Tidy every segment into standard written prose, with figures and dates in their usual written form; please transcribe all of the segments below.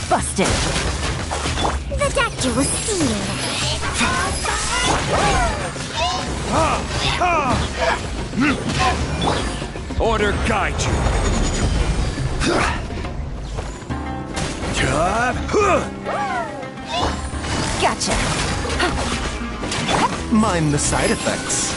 Busted. The doctor will see you. Order guide you. Gotcha. Mind the side effects.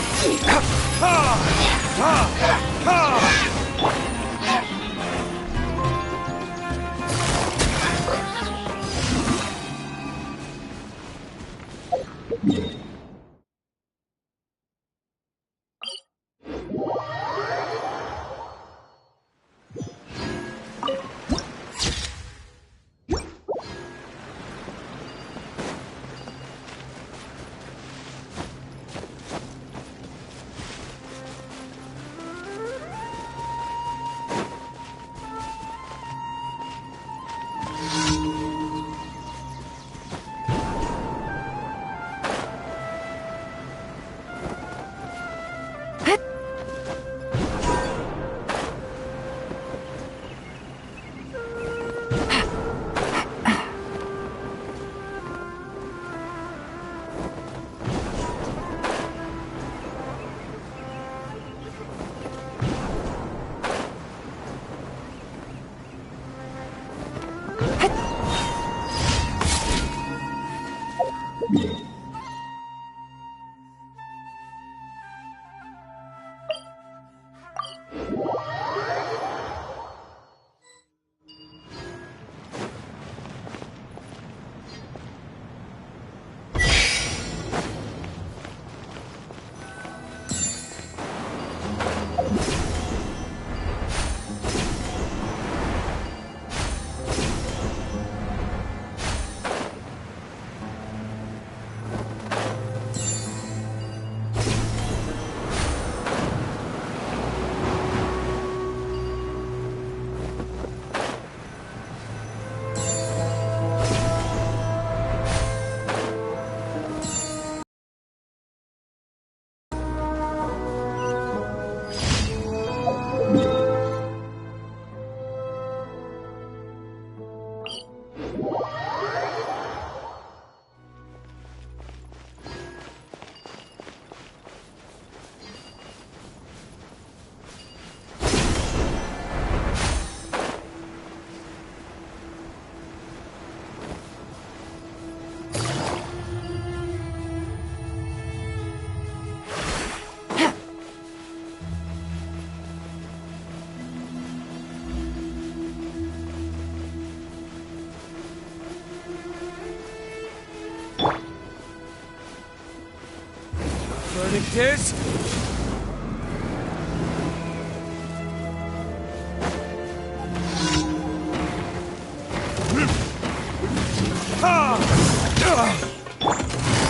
Verdict is...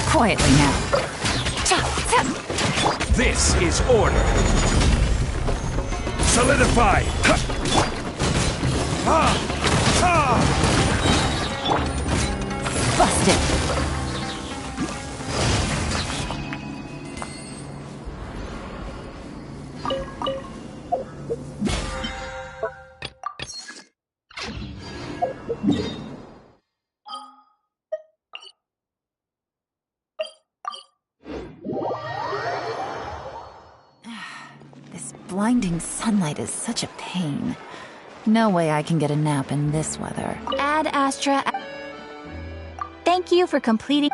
Quietly now. This is order. Solidify. Busted. This blinding sunlight is such a pain. No way I can get a nap in this weather. Ad Astra. Thank you for completing.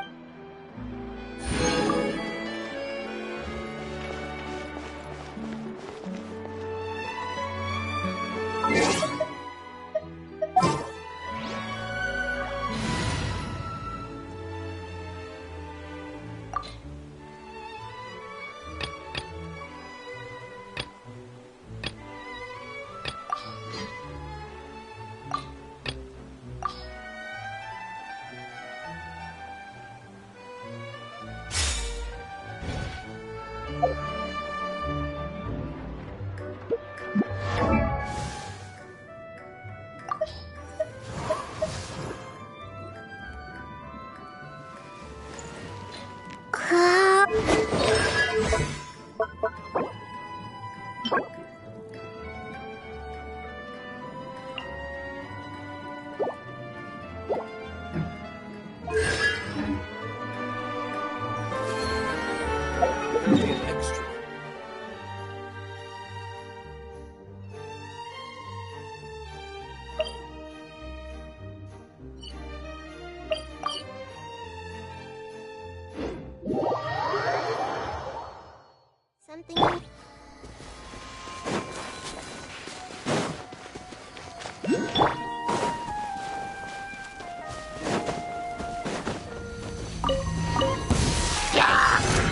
Something.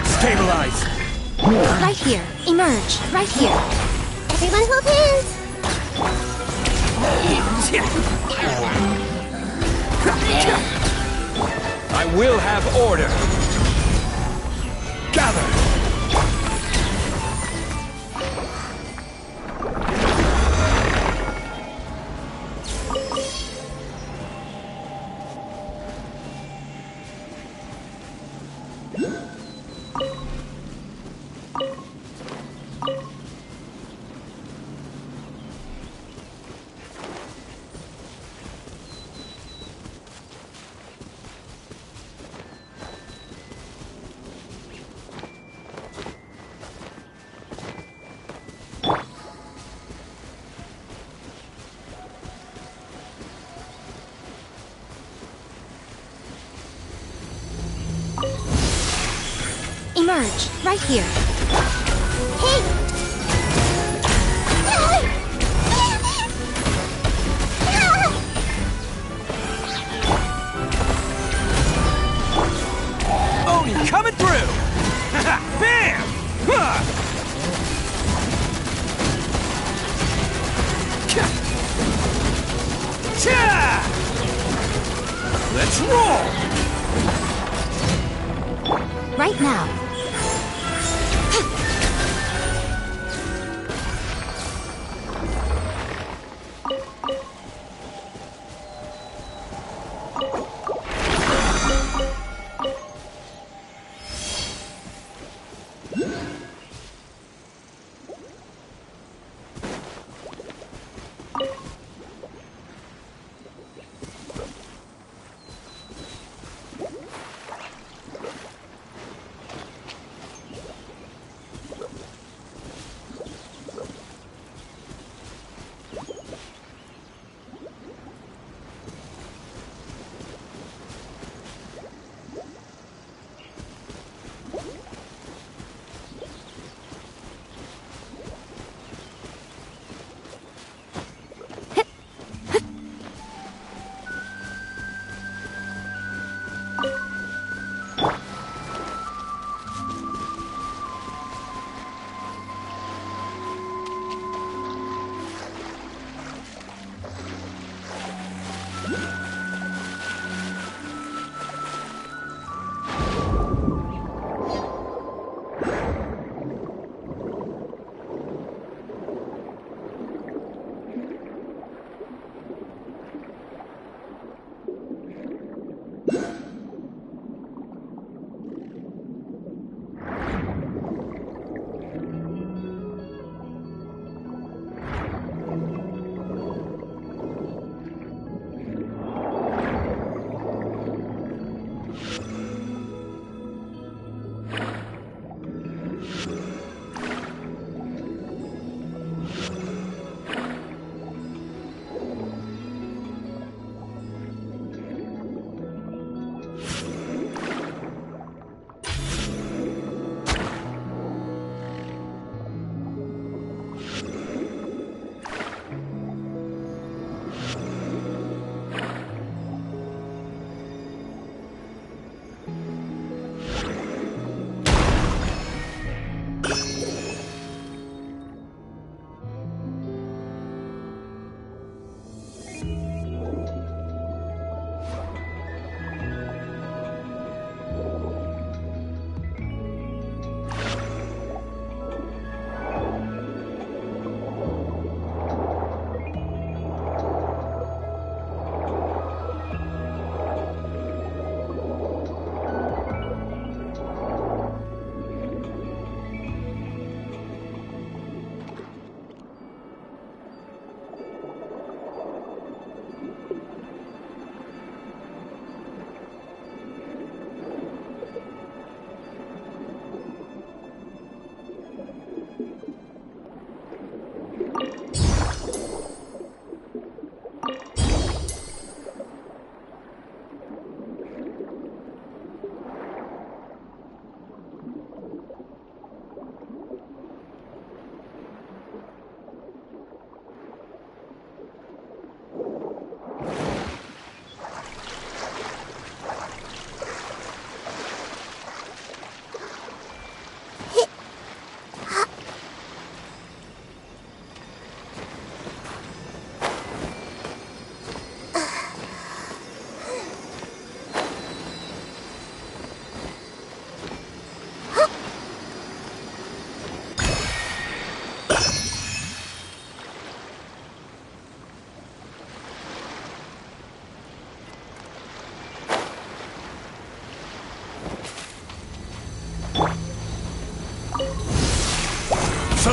Stabilize! Right here. Emerge. Right here. Everyone hold hands. I will have order! Gather! Emerge. Right here. Hey! Oni coming through! Bam! Let's roll! Right now.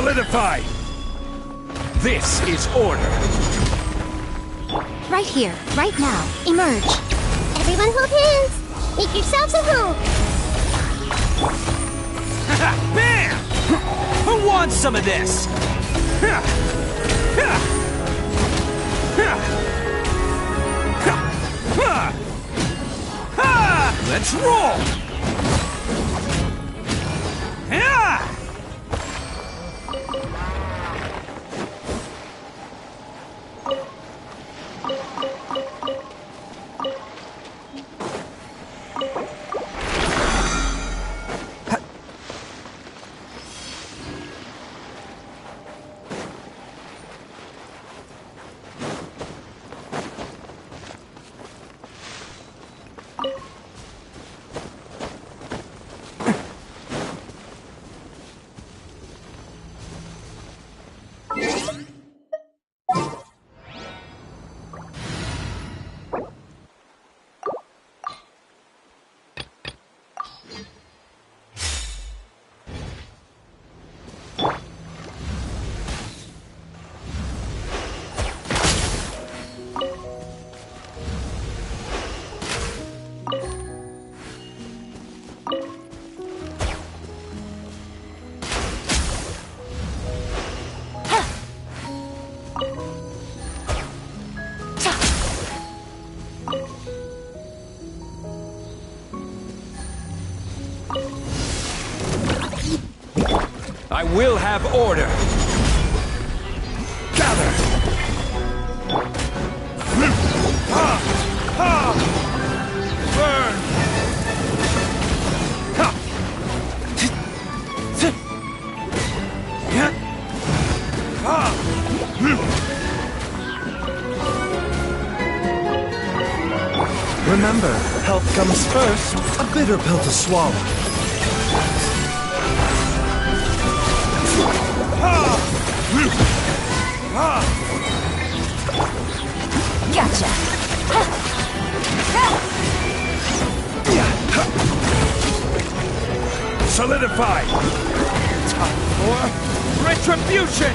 Solidified! This is order! Right here, right now. Emerge. Everyone hold hands. Make yourselves at home. Bam! Who wants some of this? Let's roll! I will have order! Gather! Burn! Remember, health comes first. A bitter pill to swallow. Gotcha. Solidified! Time for retribution!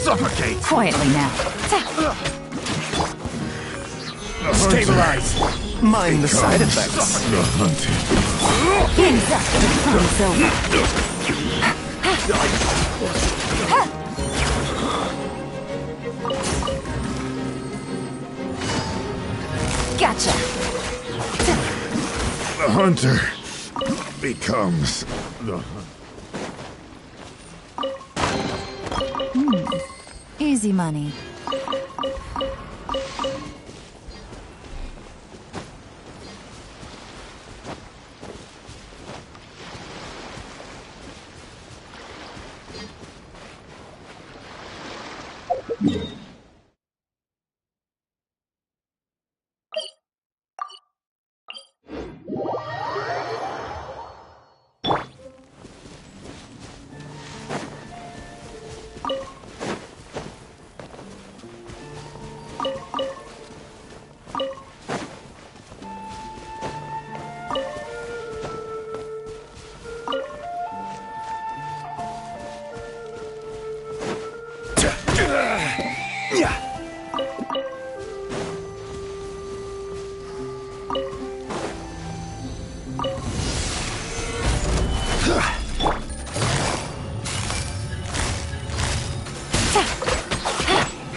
Suffocate! Quietly now. Stabilize! Mind the side effects. Hands up. The fun's over. Gotcha. The hunter becomes the hunter. Easy money.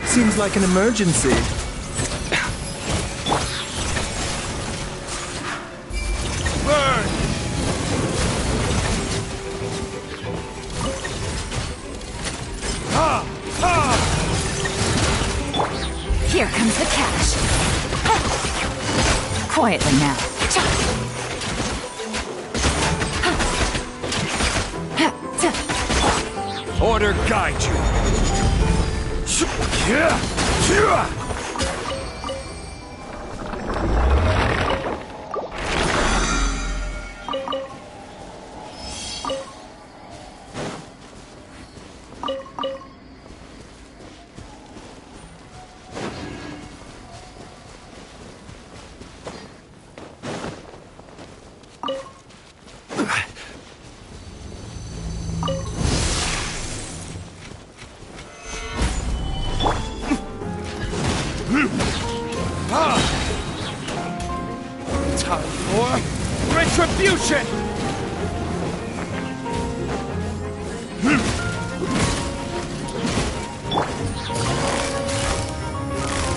Seems like an emergency. Burn! Here comes the cash. Quietly now. Order guide you! Time for retribution!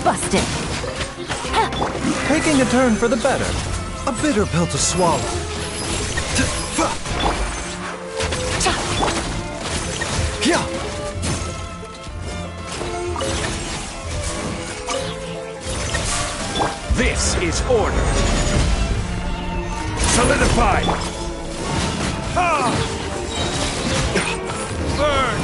Busted. Taking a turn for the better. A bitter pill to swallow. Yeah. This is order. Solidified. Ah! Burn!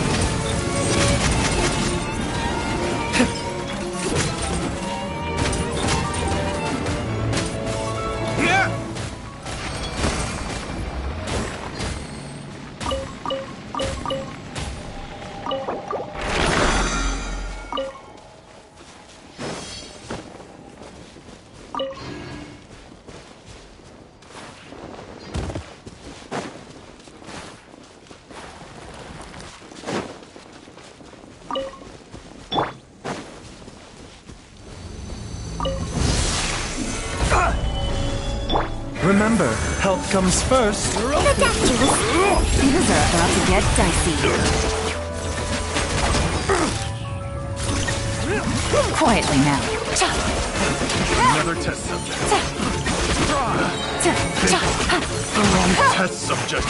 Yeah! Remember, health comes first. Things are about to get dicey. Quietly now. Another test subject. The wrong test subject.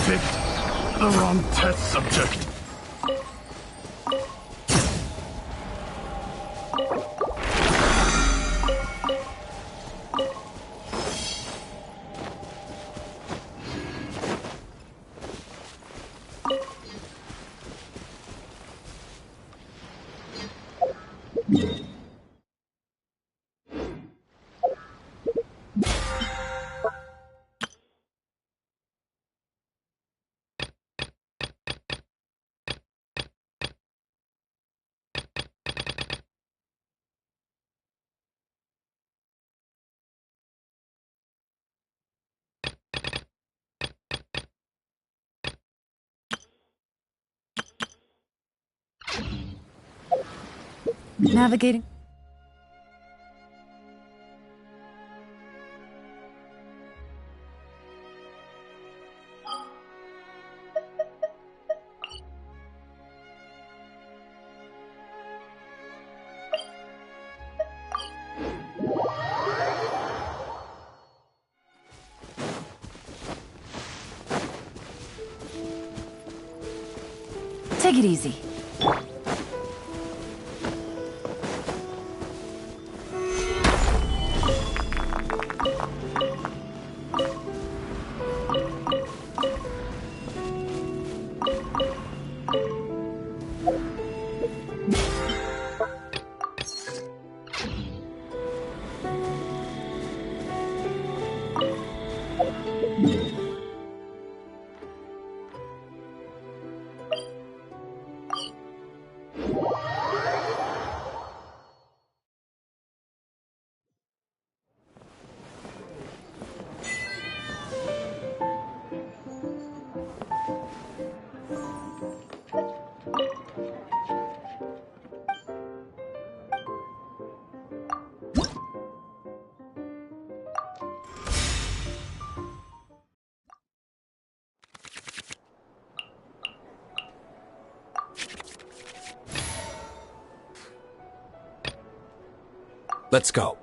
Picked the wrong test subject. Navigating. Take it easy. Let's go.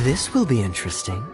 This will be interesting.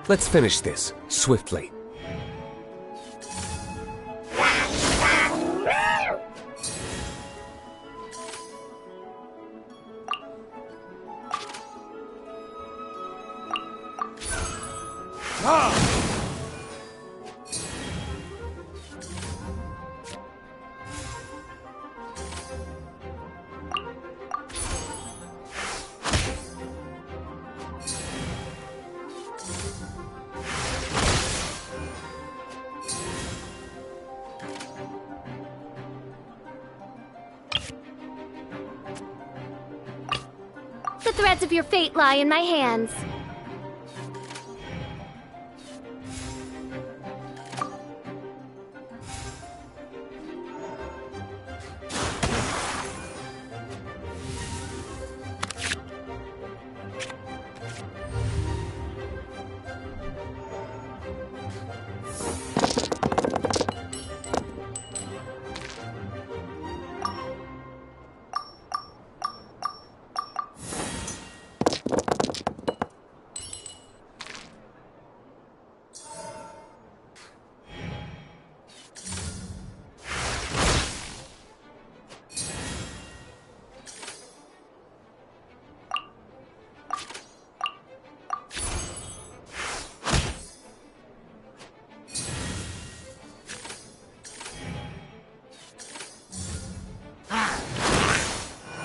Let's finish this, swiftly. The threads of your fate lie in my hands.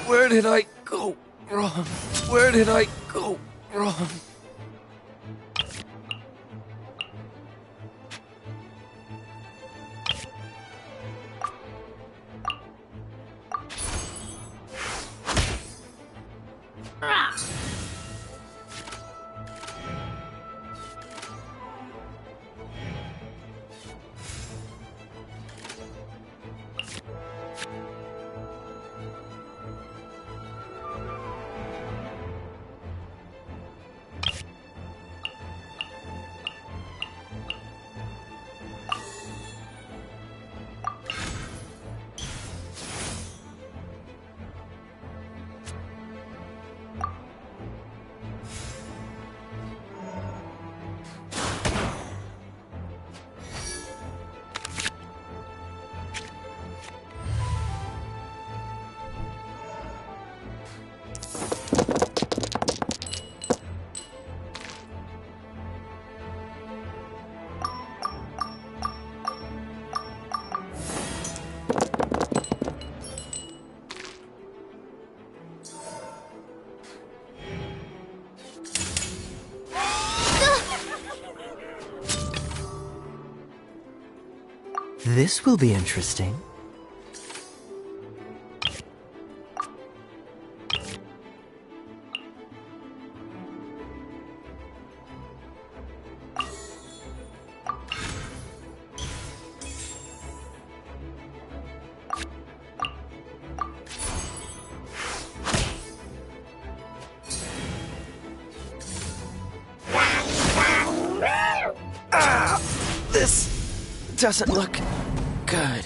Where did I go wrong? Where did I go wrong? This will be interesting. This doesn't look good.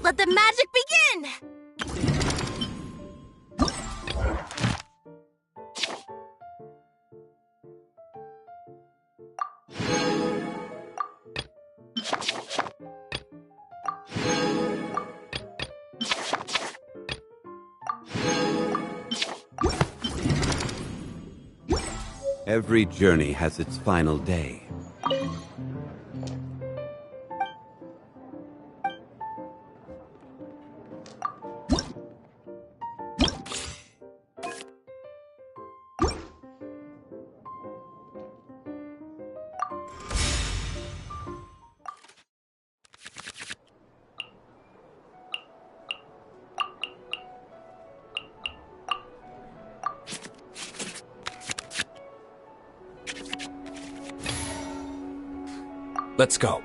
Let the magic begin! Every journey has its final day. Let's go.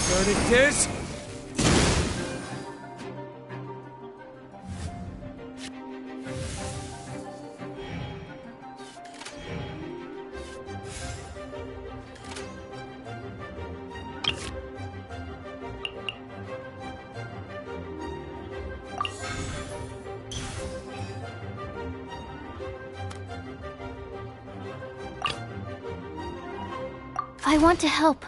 Verdict is... I want to help.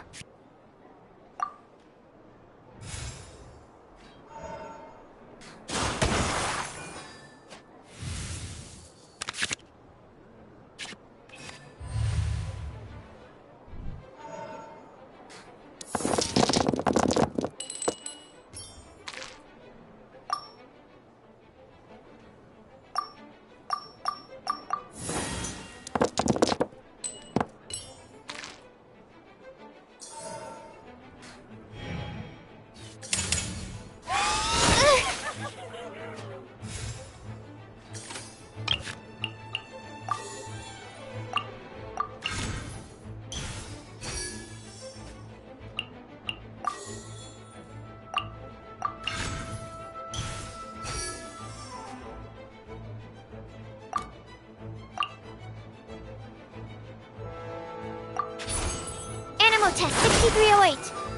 Animal test 6308.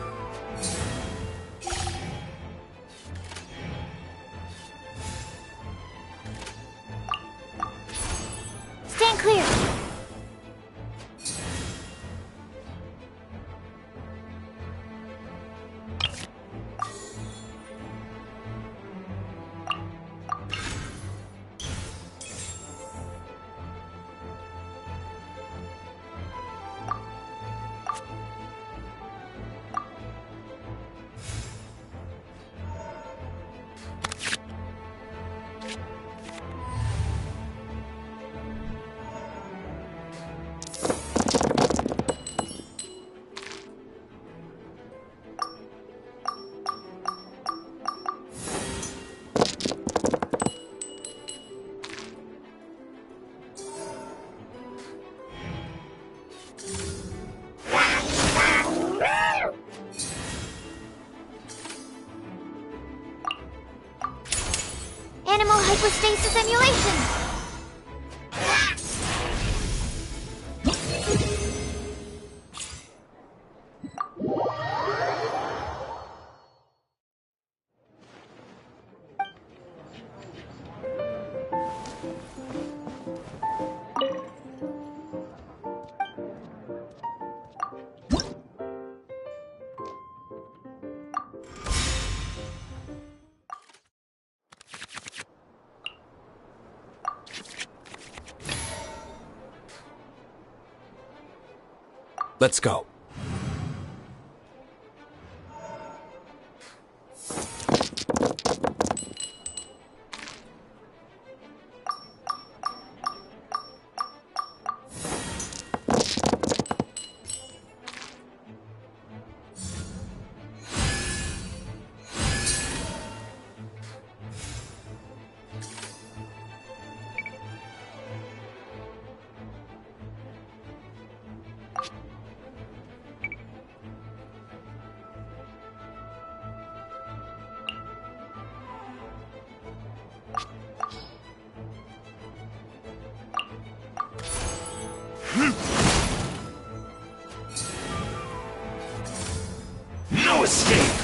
with stasis emulation! Let's go. No escape!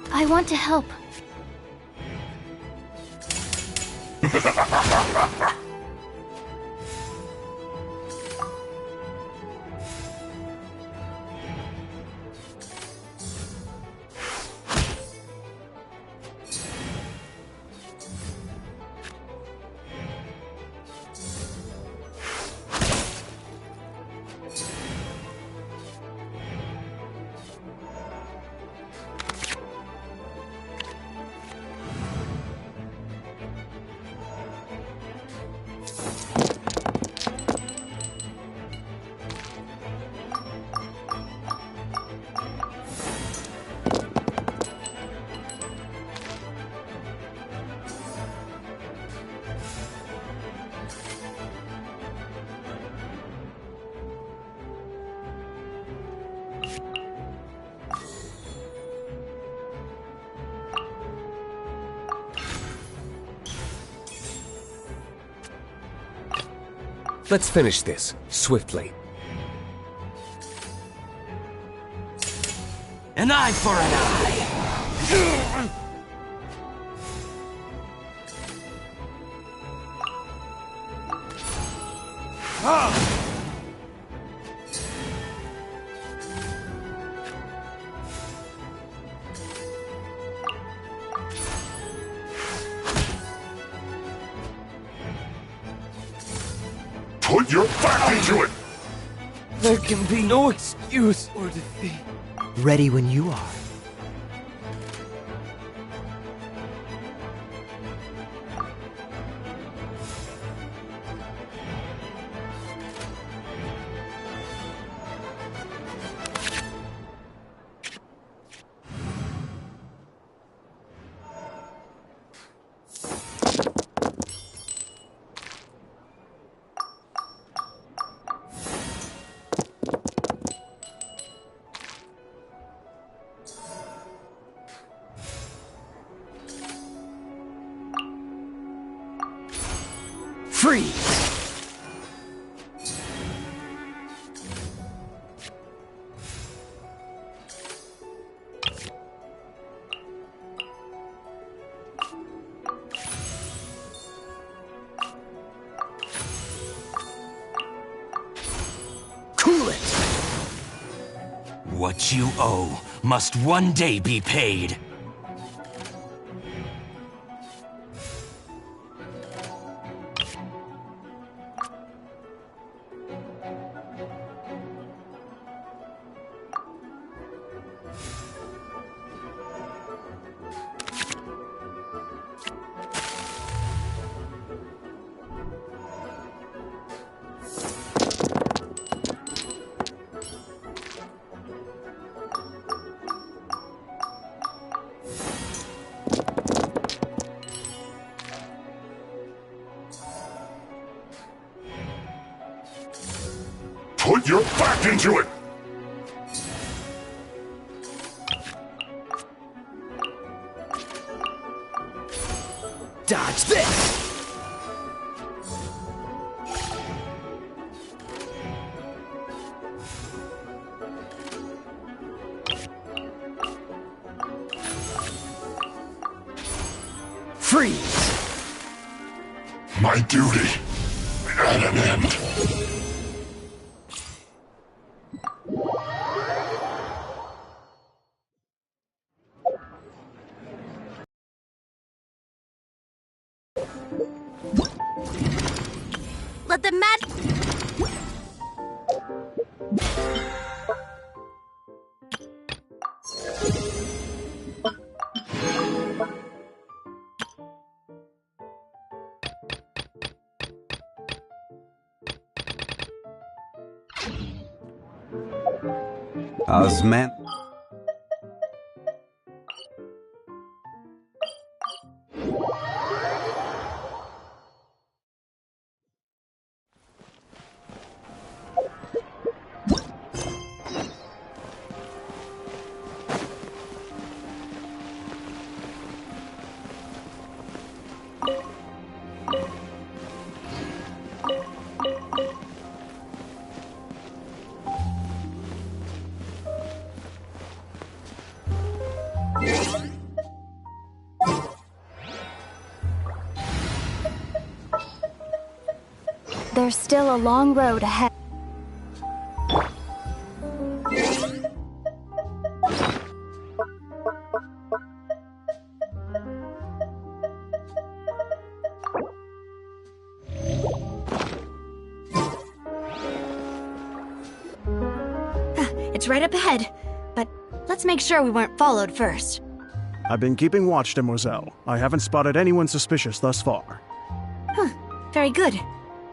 I want to help. Let's finish this, swiftly. An eye for an eye! Put your back into it! There can be no excuse or defeat. Ready when you are. Freeze! Cool it! What you owe must one day be paid. Put your back into it! Dodge this! Freeze! My duty at an end. Let the mad... Osman. There's still a long road ahead. It's right up ahead, but let's make sure we weren't followed first. I've been keeping watch, demoiselle. I haven't spotted anyone suspicious thus far. Very good.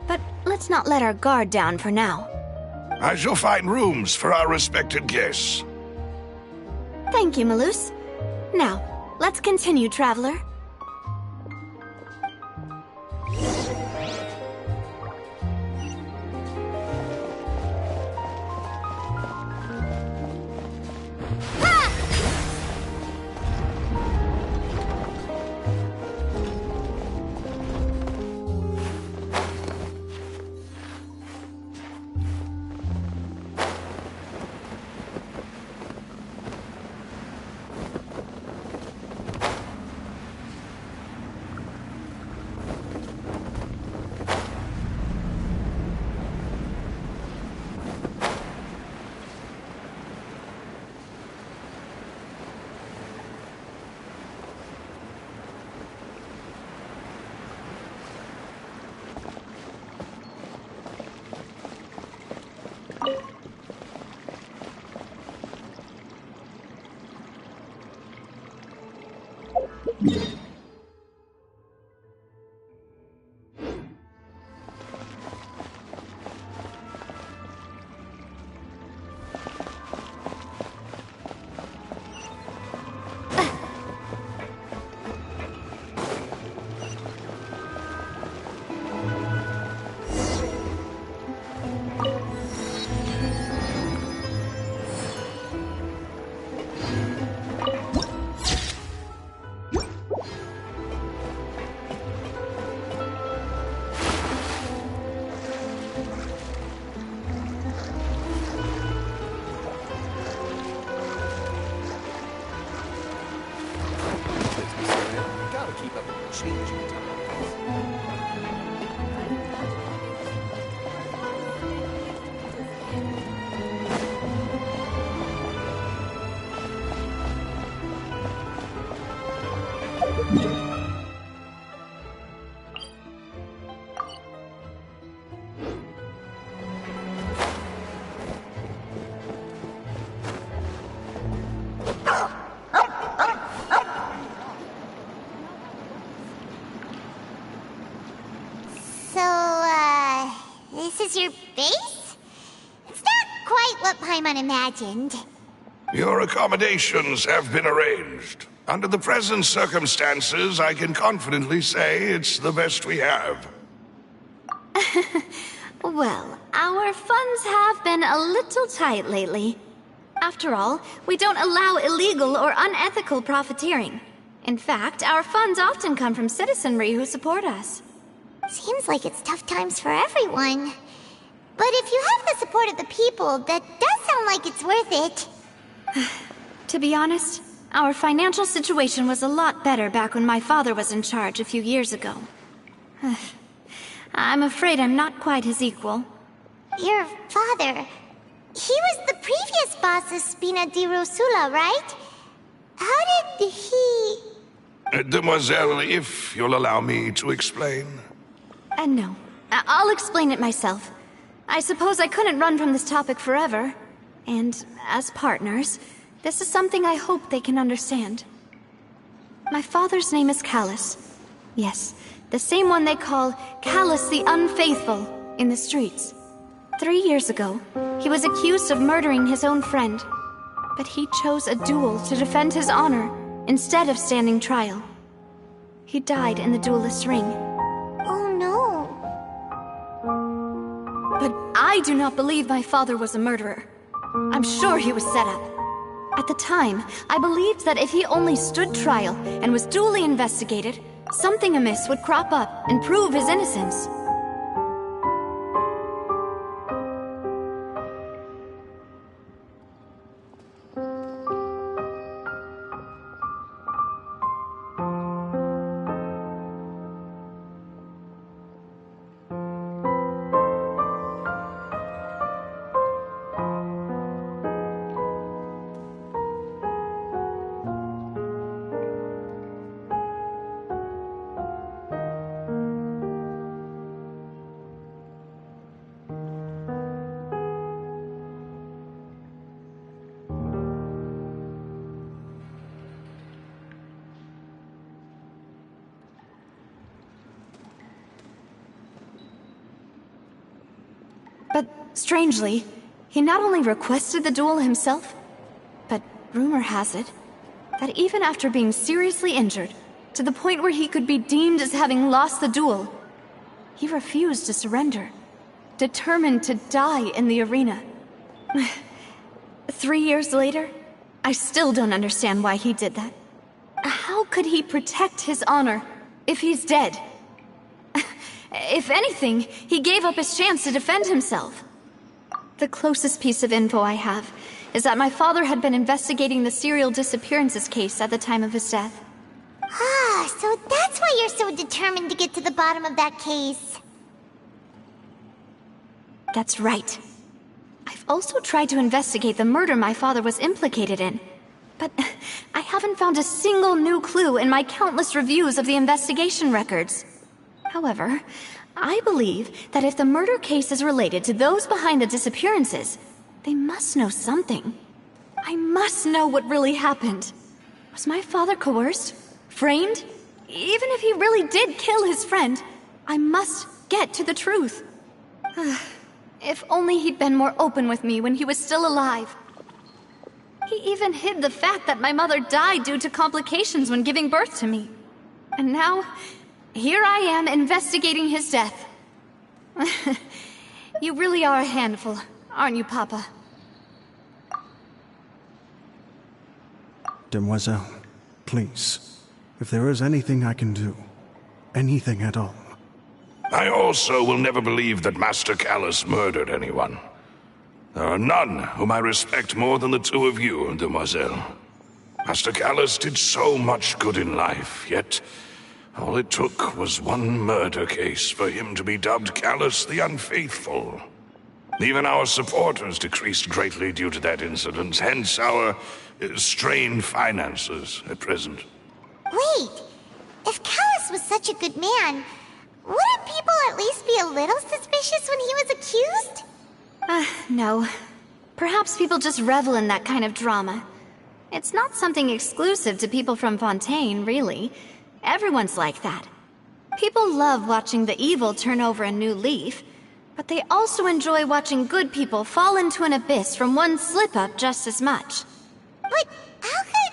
But let's not let our guard down for now. I shall find rooms for our respected guests. Thank you, Malus. Now, let's continue, traveler. is your base? It's not quite what Paimon imagined. Your accommodations have been arranged. Under the present circumstances, I can confidently say it's the best we have. Well, our funds have been a little tight lately. After all, we don't allow illegal or unethical profiteering. In fact, our funds often come from citizenry who support us. Seems like it's tough times for everyone. But if you have the support of the people, that does sound like it's worth it. To be honest, our financial situation was a lot better back when my father was in charge a few years ago. I'm afraid I'm not quite his equal. Your father... He was the previous boss of Spina di Rosula, right? How did he... Demoiselle, if you'll allow me to explain. No. I'll explain it myself. I suppose I couldn't run from this topic forever. And as partners, this is something I hope they can understand. My father's name is Callus. Yes, the same one they call Callus the Unfaithful in the streets. 3 years ago, he was accused of murdering his own friend. But he chose a duel to defend his honor instead of standing trial. He died in the duelist's ring. Oh no. But I do not believe my father was a murderer. I'm sure he was set up. At the time, I believed that if he only stood trial and was duly investigated, something amiss would crop up and prove his innocence. But strangely, he not only requested the duel himself, but rumor has it that even after being seriously injured, to the point where he could be deemed as having lost the duel, he refused to surrender, determined to die in the arena. 3 years later, I still don't understand why he did that. How could he protect his honor if he's dead? If anything, he gave up his chance to defend himself. The closest piece of info I have is that my father had been investigating the serial disappearances case at the time of his death. Ah, so that's why you're so determined to get to the bottom of that case. That's right. I've also tried to investigate the murder my father was implicated in, but I haven't found a single new clue in my countless reviews of the investigation records. However, I believe that if the murder case is related to those behind the disappearances, they must know something. I must know what really happened. Was my father coerced? Framed? Even if he really did kill his friend, I must get to the truth. If only he'd been more open with me when he was still alive. He even hid the fact that my mother died due to complications when giving birth to me. And now, here I am investigating his death. You really are a handful, aren't you, Papa? Demoiselle, please, if there is anything I can do, anything at all. I also will never believe that Master Callus murdered anyone. There are none whom I respect more than the two of you, Demoiselle. Master Callus did so much good in life, yet all it took was one murder case for him to be dubbed Callus the Unfaithful. Even our supporters decreased greatly due to that incident, hence our strained finances at present. Wait, if Callus was such a good man, wouldn't people at least be a little suspicious when he was accused? No. Perhaps people just revel in that kind of drama. It's not something exclusive to people from Fontaine, really. Everyone's like that. People love watching the evil turn over a new leaf. But they also enjoy watching good people fall into an abyss from one slip-up just as much. But how could...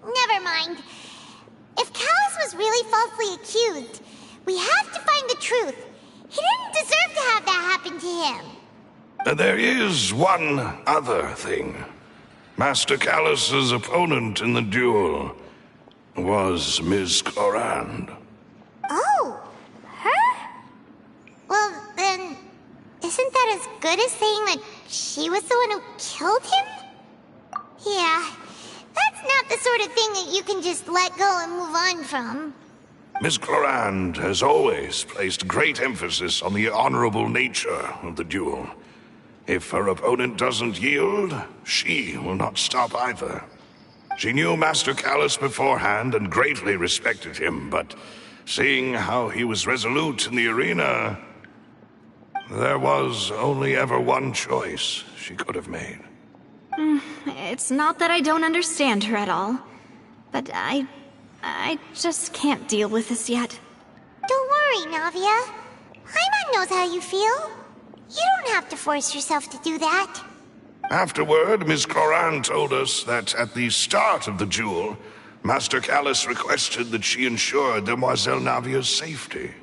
never mind. If Callus was really falsely accused, we have to find the truth. He didn't deserve to have that happen to him. There is one other thing. Master Callus's opponent in the duel was Ms. Clorand. Oh, her? Well, then, isn't that as good as saying that she was the one who killed him? Yeah, that's not the sort of thing that you can just let go and move on from. Ms. Clorand has always placed great emphasis on the honorable nature of the duel. If her opponent doesn't yield, she will not stop either. She knew Master Callus beforehand and greatly respected him, but seeing how he was resolute in the arena, there was only ever one choice she could have made. It's not that I don't understand her at all, but I just can't deal with this yet. Don't worry, Navia. Paimon knows how you feel. You don't have to force yourself to do that. Afterward, Ms. Clorand told us that at the start of the duel, Master Callus requested that she ensure Demoiselle Navia's safety.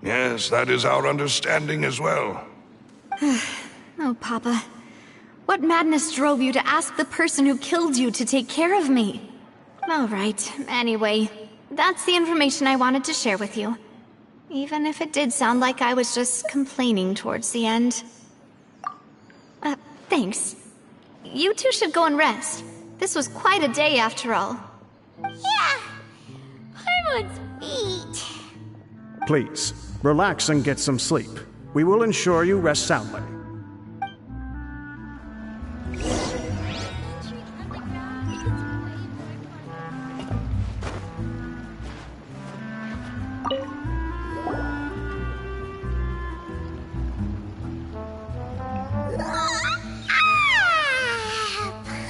Yes, that is our understanding as well. Oh, Papa. What madness drove you to ask the person who killed you to take care of me? All right, anyway, that's the information I wanted to share with you. Even if it did sound like I was just complaining towards the end. Thanks. You two should go and rest. This was quite a day after all. Yeah, Paimon's beat. Please, relax and get some sleep. We will ensure you rest soundly.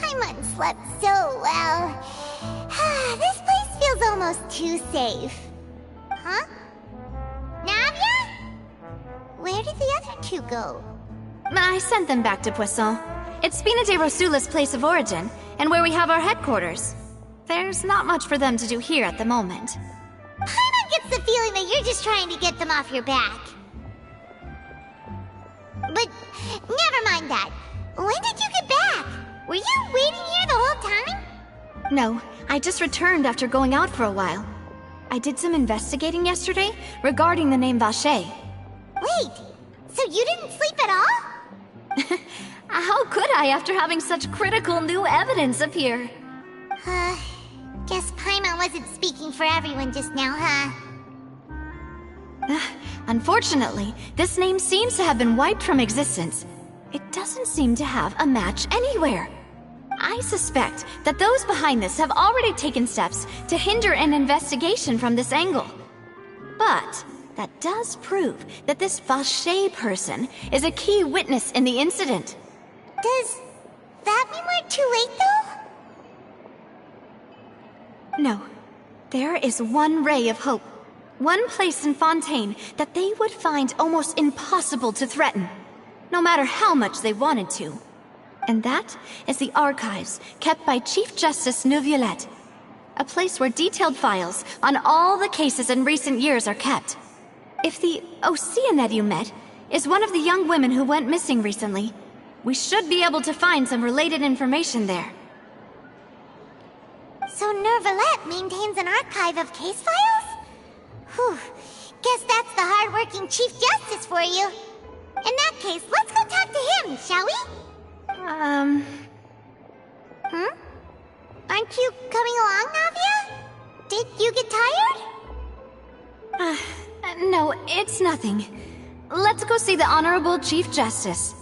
Paimon slept so well. This place feels almost too safe. Huh? Navia? Where did the other two go? I sent them back to Poisson. It's Spina de Rosula's place of origin, and where we have our headquarters. There's not much for them to do here at the moment. Paimon gets the feeling that you're just trying to get them off your back. But never mind that. When did you get back? Were you waiting here the whole time? No, I just returned after going out for a while. I did some investigating yesterday regarding the name Vache. Wait, so you didn't sleep at all? How could I after having such critical new evidence appear? Guess Paimon wasn't speaking for everyone just now, huh? Unfortunately, this name seems to have been wiped from existence. It doesn't seem to have a match anywhere. I suspect that those behind this have already taken steps to hinder an investigation from this angle. But that does prove that this Vache person is a key witness in the incident. Does that mean we're too late, though? No. There is one ray of hope. One place in Fontaine that they would find almost impossible to threaten, no matter how much they wanted to. And that is the archives kept by Chief Justice Neuvillette, a place where detailed files on all the cases in recent years are kept. If the Oceanette you met is one of the young women who went missing recently, we should be able to find some related information there. So Neuvillette maintains an archive of case files? Whew, guess that's the hard-working Chief Justice for you. In that case, let's go talk to him, shall we? Aren't you coming along, Navia? Did you get tired? No, it's nothing. Let's go see the Honorable Chief Justice.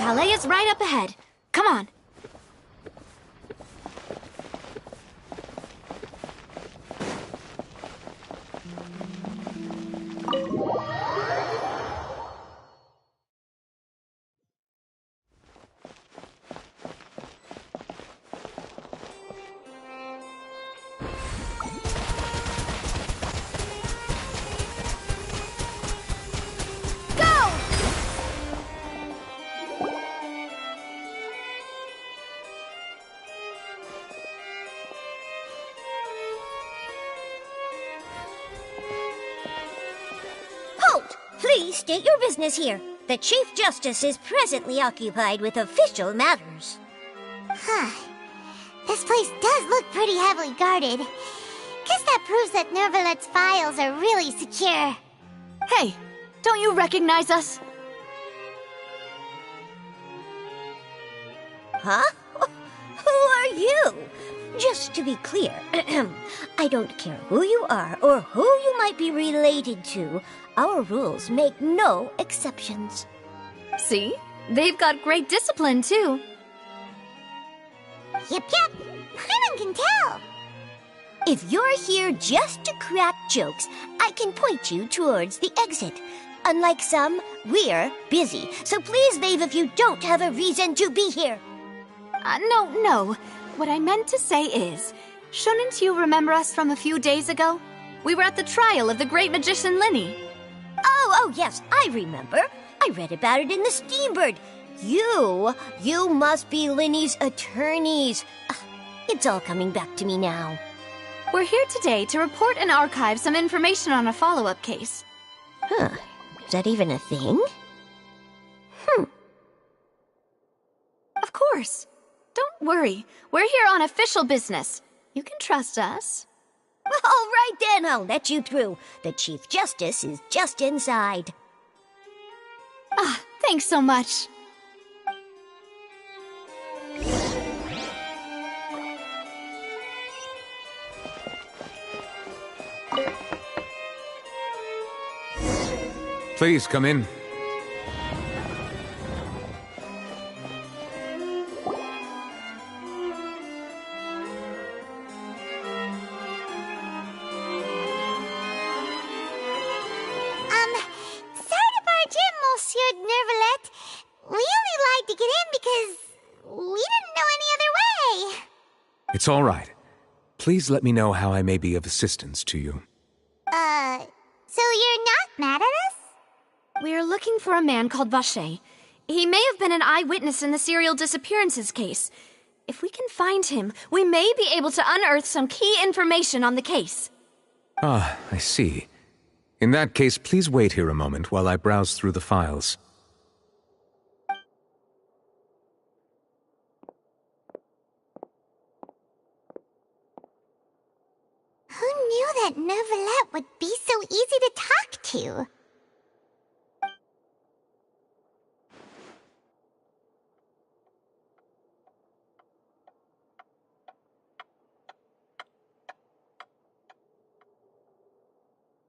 Calais is right up ahead. Come on. Please state your business here. The Chief Justice is presently occupied with official matters. Huh. This place does look pretty heavily guarded. Guess that proves that Nervalet's files are really secure. Hey, don't you recognize us? Huh? Who are you? Just to be clear, I don't care who you are or who you might be related to. Our rules make no exceptions. See? They've got great discipline, too. Yep. Paimon can tell. If you're here just to crack jokes, I can point you towards the exit. Unlike some, we're busy, so please leave if you don't have a reason to be here. No. What I meant to say is, shouldn't you remember us from a few days ago? We were at the trial of the great magician Linny. Oh, yes, I remember. I read about it in the Steambird. You must be Linny's attorneys. It's all coming back to me now. We're here today to report and archive some information on a follow-up case. Huh. Is that even a thing? Of course. Don't worry. We're here on official business. You can trust us. All right then, I'll let you through. The Chief Justice is just inside. Thanks so much. Please come in. It's all right. Please let me know how I may be of assistance to you. So you're not mad at us? We're looking for a man called Vacher. He may have been an eyewitness in the serial disappearances case. If we can find him, we may be able to unearth some key information on the case. Ah, I see. In that case, please wait here a moment while I browse through the files. Who knew that Nervalet would be so easy to talk to?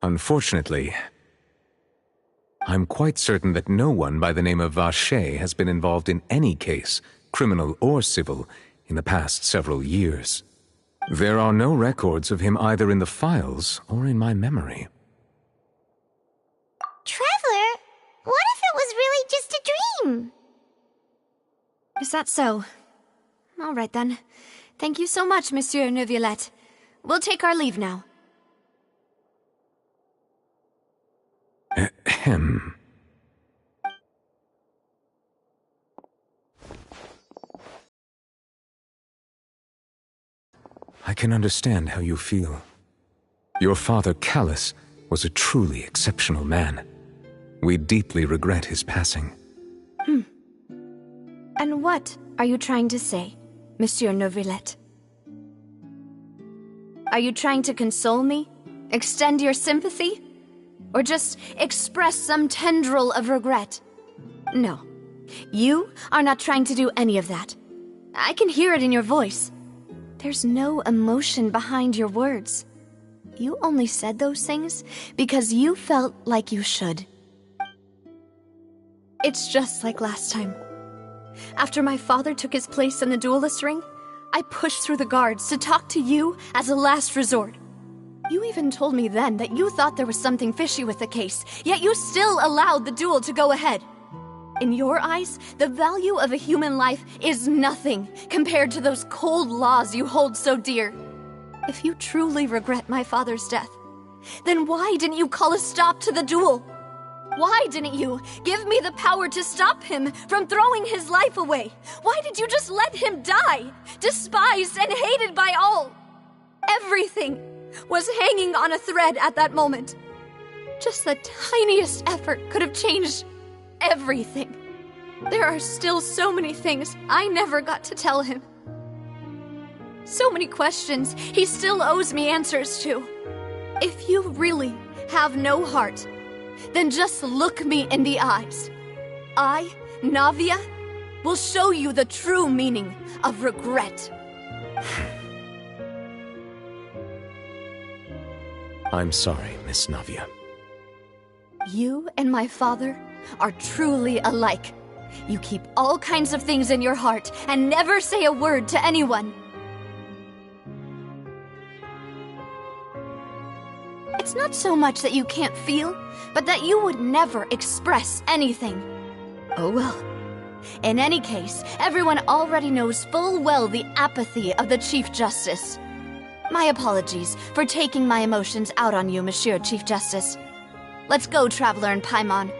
Unfortunately, I'm quite certain that no one by the name of Vacher has been involved in any case, criminal or civil, in the past several years. There are no records of him either in the files or in my memory. Traveler, what if it was really just a dream? Is that so? All right then. Thank you so much, Monsieur Neuvillette. We'll take our leave now. Ahem. I can understand how you feel. Your father, Callus, was a truly exceptional man. We deeply regret his passing. And what are you trying to say, Monsieur Neuvillette? Are you trying to console me? Extend your sympathy? Or just express some tendril of regret? No. You are not trying to do any of that. I can hear it in your voice. There's no emotion behind your words. You only said those things because you felt like you should. It's just like last time. After my father took his place in the duelist ring, I pushed through the guards to talk to you as a last resort. You even told me then that you thought there was something fishy with the case, yet you still allowed the duel to go ahead. In your eyes, the value of a human life is nothing compared to those cold laws you hold so dear. If you truly regret my father's death, then why didn't you call a stop to the duel? Why didn't you give me the power to stop him from throwing his life away? Why did you just let him die, despised and hated by all? Everything was hanging on a thread at that moment. Just the tiniest effort could have changed everything. There are still so many things I never got to tell him. So many questions he still owes me answers to. If you really have no heart, then just look me in the eyes. I, Navia, will show you the true meaning of regret. I'm sorry, Miss Navia. You and my father are truly alike. You keep all kinds of things in your heart and never say a word to anyone. It's not so much that you can't feel, but that you would never express anything. Oh well. In any case, everyone already knows full well the apathy of the Chief Justice. My apologies for taking my emotions out on you, Monsieur Chief Justice. Let's go, Traveler and Paimon.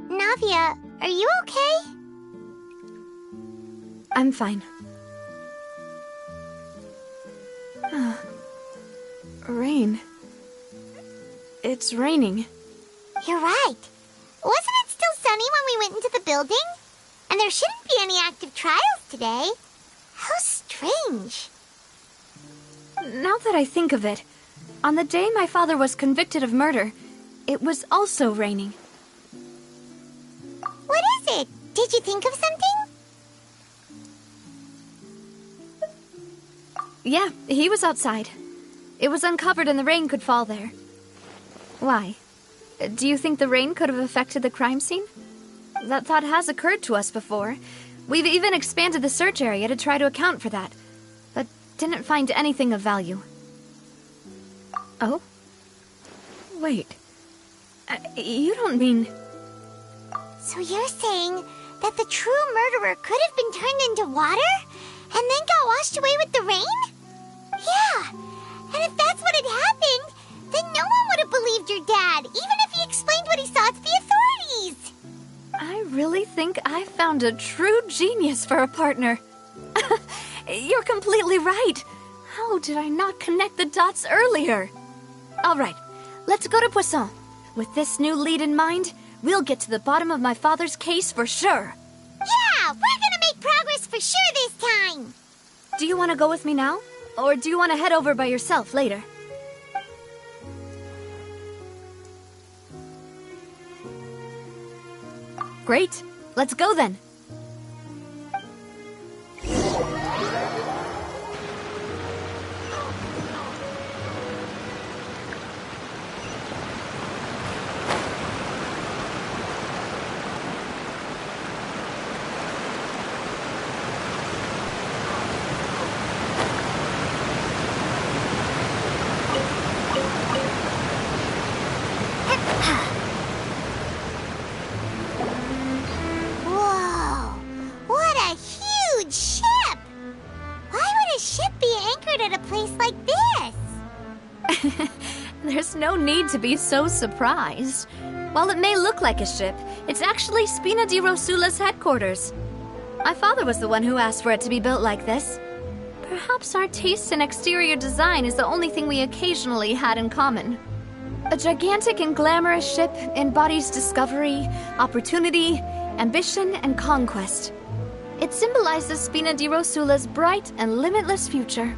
Navia, are you okay? I'm fine. Rain. It's raining. You're right. Wasn't it still sunny when we went into the building? And there shouldn't be any active trials today. How strange. Now that I think of it, on the day my father was convicted of murder, it was also raining. What is it? Did you think of something? Yeah, he was outside. It was uncovered and the rain could fall there. Why? Do you think the rain could have affected the crime scene? That thought has occurred to us before. We've even expanded the search area to try to account for that, but didn't find anything of value. Oh? Wait. You don't mean... So you're saying that the true murderer could have been turned into water and then got washed away with the rain? Yeah, and if that's what had happened, then no one would have believed your dad, even if he explained what he saw to the authorities. I really think I found a true genius for a partner. You're completely right. How did I not connect the dots earlier? All right, let's go to Poisson. With this new lead in mind, we'll get to the bottom of my father's case for sure. Yeah, we're gonna make progress for sure this time. Do you want to go with me now? Or do you want to head over by yourself later? Great. Let's go then. There's no need to be so surprised. While it may look like a ship, it's actually Spina di Rosula's headquarters. My father was the one who asked for it to be built like this. Perhaps our taste in exterior design is the only thing we occasionally had in common. A gigantic and glamorous ship embodies discovery, opportunity, ambition, and conquest. It symbolizes Spina di Rosula's bright and limitless future.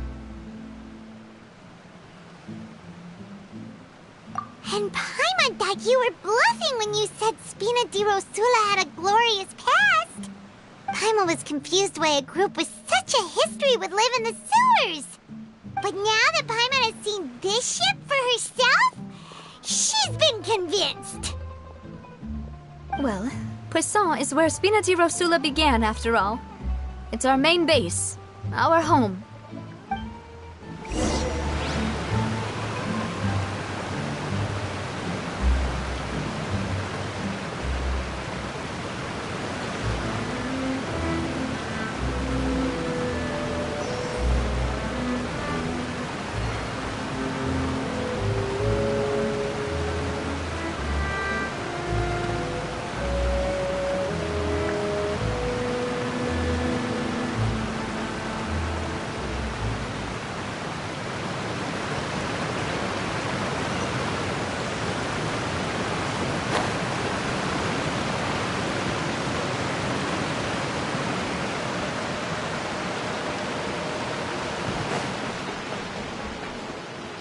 And Paimon thought you were bluffing when you said Spina di Rosula had a glorious past. Paimon was confused why a group with such a history would live in the sewers. But now that Paimon has seen this ship for herself, she's been convinced. Well, Poisson is where Spina di Rosula began, after all. It's our main base, our home.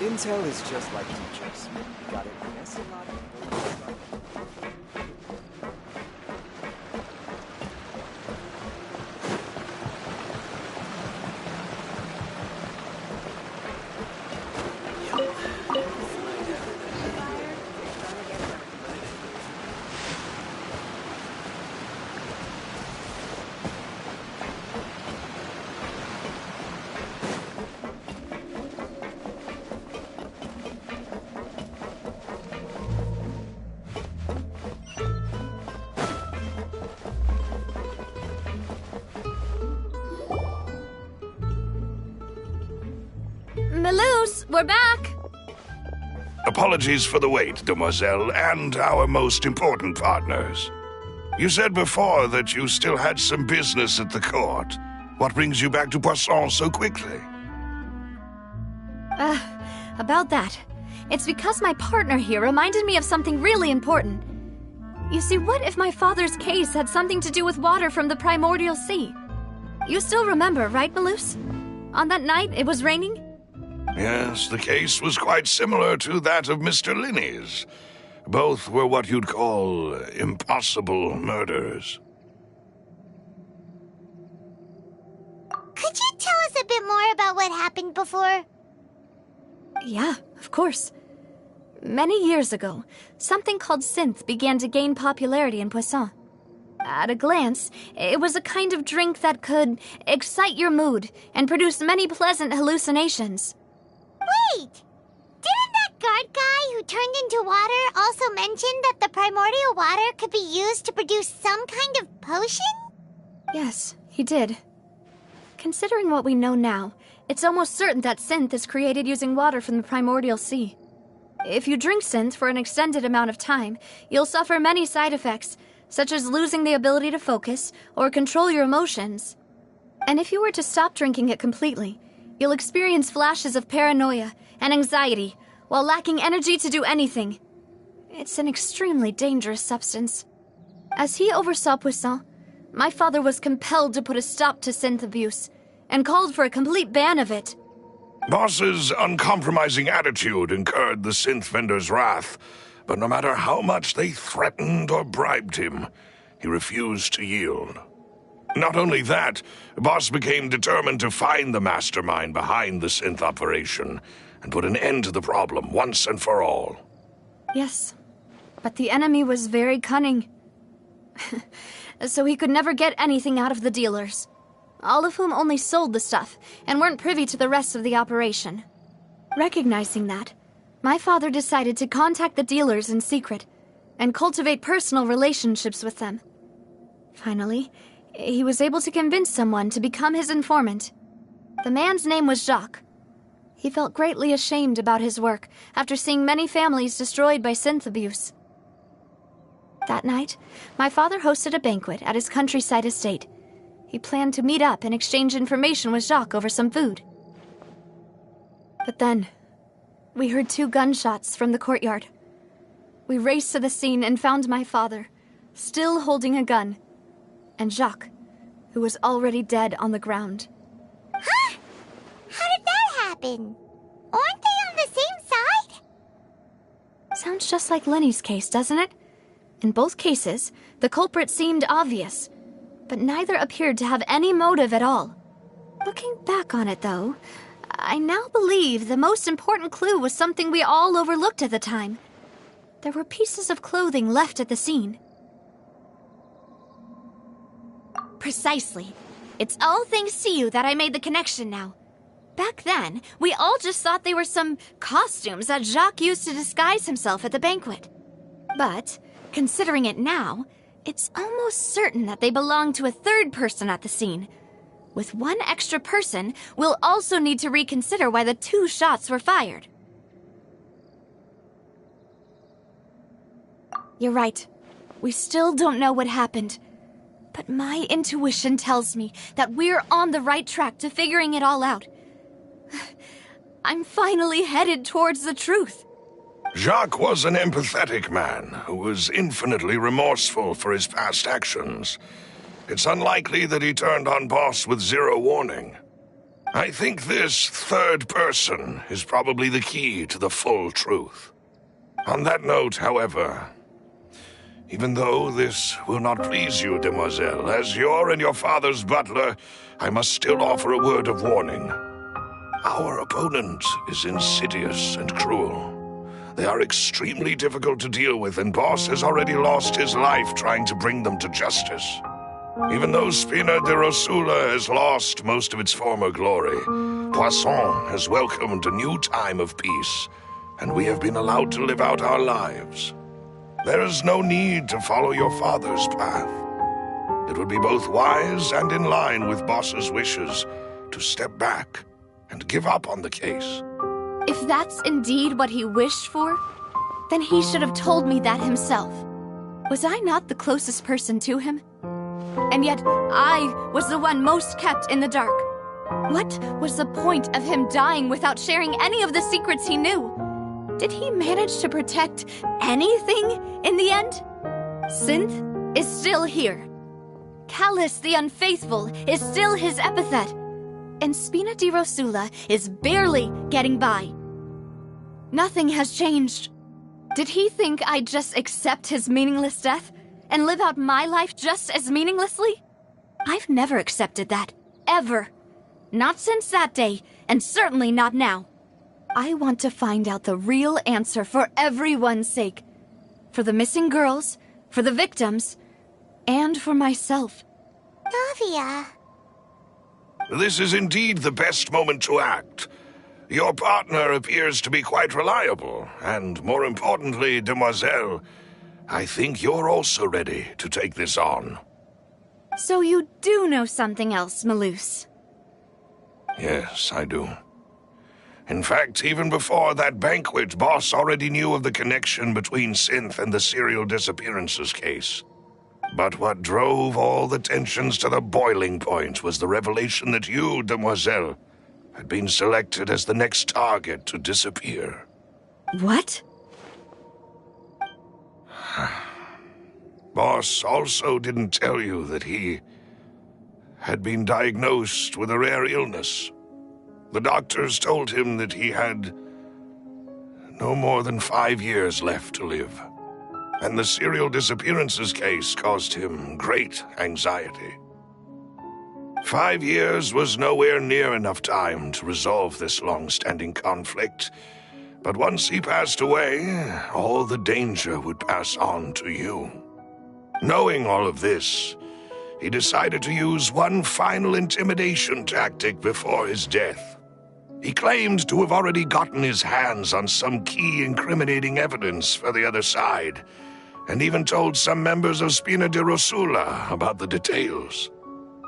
Intel is just like teachers. Got it messy lot of Melus, we're back! Apologies for the wait, demoiselle, and our most important partners. You said before that you still had some business at the court. What brings you back to Poisson so quickly? About that. It's because my partner here reminded me of something really important. You see, what if my father's case had something to do with water from the primordial sea? You still remember, right, Melus? On that night, it was raining? Yes, the case was quite similar to that of Mr. Linney's. Both were what you'd call impossible murders. Could you tell us a bit more about what happened before? Yeah, of course. Many years ago, something called synth began to gain popularity in Poisson. At a glance, it was a kind of drink that could excite your mood and produce many pleasant hallucinations. Wait! Didn't that guard guy who turned into water also mention that the primordial water could be used to produce some kind of potion? Yes, he did. Considering what we know now, it's almost certain that synth is created using water from the primordial sea. If you drink synth for an extended amount of time, you'll suffer many side effects, such as losing the ability to focus or control your emotions. And if you were to stop drinking it completely, you'll experience flashes of paranoia and anxiety while lacking energy to do anything. It's an extremely dangerous substance. As he oversaw Poisson, my father was compelled to put a stop to synth abuse and called for a complete ban of it. Boss's uncompromising attitude incurred the synth vendor's wrath, but no matter how much they threatened or bribed him, he refused to yield. Not only that, Boss became determined to find the mastermind behind the synth operation and put an end to the problem once and for all. Yes, but the enemy was very cunning. So he could never get anything out of the dealers, all of whom only sold the stuff and weren't privy to the rest of the operation. Recognizing that, my father decided to contact the dealers in secret and cultivate personal relationships with them. Finally, he was able to convince someone to become his informant. The man's name was Jacques. He felt greatly ashamed about his work after seeing many families destroyed by synth abuse. That night, my father hosted a banquet at his countryside estate. He planned to meet up and exchange information with Jacques over some food. But then, we heard 2 gunshots from the courtyard. We raced to the scene and found my father, still holding a gun, and Jacques, who was already dead on the ground. Huh? How did that happen? Aren't they on the same side? Sounds just like Lenny's case, doesn't it? In both cases, the culprit seemed obvious, but neither appeared to have any motive at all. Looking back on it, though, I now believe the most important clue was something we all overlooked at the time. There were pieces of clothing left at the scene. Precisely. It's all thanks to you that I made the connection now. Back then, we all just thought they were some costumes that Jacques used to disguise himself at the banquet. But, considering it now, it's almost certain that they belong to a third person at the scene. With one extra person, we'll also need to reconsider why the 2 shots were fired. You're right. We still don't know what happened. But my intuition tells me that we're on the right track to figuring it all out. I'm finally headed towards the truth. Jacques was an empathetic man who was infinitely remorseful for his past actions. It's unlikely that he turned on Boss with 0 warning. I think this third person is probably the key to the full truth. On that note, however, even though this will not please you, demoiselle, as your and your father's butler, I must still offer a word of warning. Our opponent is insidious and cruel. They are extremely difficult to deal with, and Boss has already lost his life trying to bring them to justice. Even though Spina de Rosula has lost most of its former glory, Poisson has welcomed a new time of peace, and we have been allowed to live out our lives. There is no need to follow your father's path. It would be both wise and in line with Boss's wishes to step back and give up on the case. If that's indeed what he wished for, then he should have told me that himself. Was I not the closest person to him? And yet, I was the one most kept in the dark. What was the point of him dying without sharing any of the secrets he knew? Did he manage to protect anything in the end? Synth is still here. Callus the Unfaithful is still his epithet. And Spina di Rosula is barely getting by. Nothing has changed. Did he think I'd just accept his meaningless death and live out my life just as meaninglessly? I've never accepted that. Ever. Not since that day, and certainly not now. I want to find out the real answer for everyone's sake. For the missing girls, for the victims, and for myself. Navia. This is indeed the best moment to act. Your partner appears to be quite reliable, and more importantly, demoiselle, I think you're also ready to take this on. So you do know something else, Malus? Yes, I do. In fact, even before that banquet, Boss already knew of the connection between Synth and the serial disappearances case. But what drove all the tensions to the boiling point was the revelation that you, demoiselle, had been selected as the next target to disappear. What? Boss also didn't tell you that he had been diagnosed with a rare illness. The doctors told him that he had no more than 5 years left to live. And the serial disappearances case caused him great anxiety. 5 years was nowhere near enough time to resolve this long-standing conflict, but once he passed away, all the danger would pass on to you. Knowing all of this, he decided to use one final intimidation tactic before his death. He claimed to have already gotten his hands on some key incriminating evidence for the other side, and even told some members of Spina de Rosula about the details.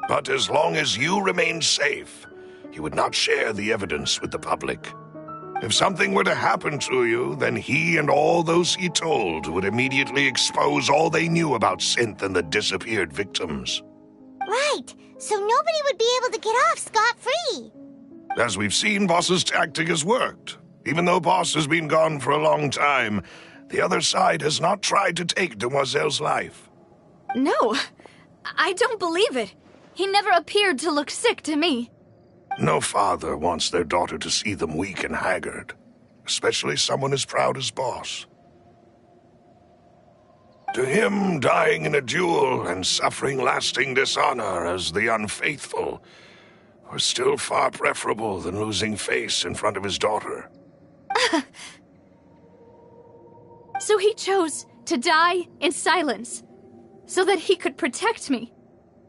But as long as you remained safe, he would not share the evidence with the public. If something were to happen to you, then he and all those he told would immediately expose all they knew about Synth and the disappeared victims. Right, so nobody would be able to get off scot-free. As we've seen, Boss's tactic has worked. Even though Boss has been gone for a long time, the other side has not tried to take Demoiselle's life. No, I don't believe it. He never appeared to look sick to me. No father wants their daughter to see them weak and haggard, especially someone as proud as Boss. To him, dying in a duel and suffering lasting dishonor as the unfaithful was still far preferable than losing face in front of his daughter. So he chose to die in silence, so that he could protect me.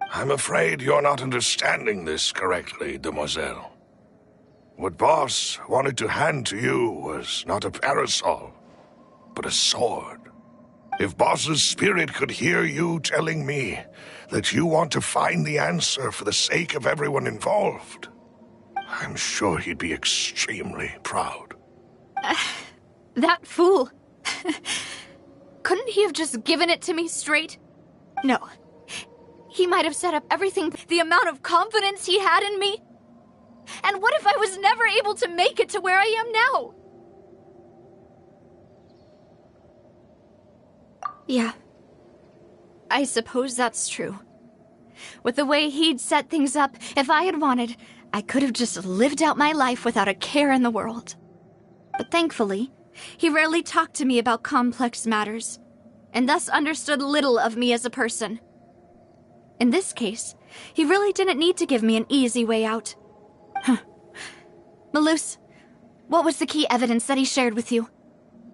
I'm afraid you're not understanding this correctly, demoiselle. What Boss wanted to hand to you was not a parasol, but a sword. If Boss's spirit could hear you telling me that you want to find the answer for the sake of everyone involved, I'm sure he'd be extremely proud. That fool. Couldn't he have just given it to me straight? No. He might have set up everything, the amount of confidence he had in me. And what if I was never able to make it to where I am now? Yeah. I suppose that's true. With the way he'd set things up, if I had wanted, I could have just lived out my life without a care in the world. But thankfully, he rarely talked to me about complex matters, and thus understood little of me as a person. In this case, he really didn't need to give me an easy way out. Malus, what was the key evidence that he shared with you?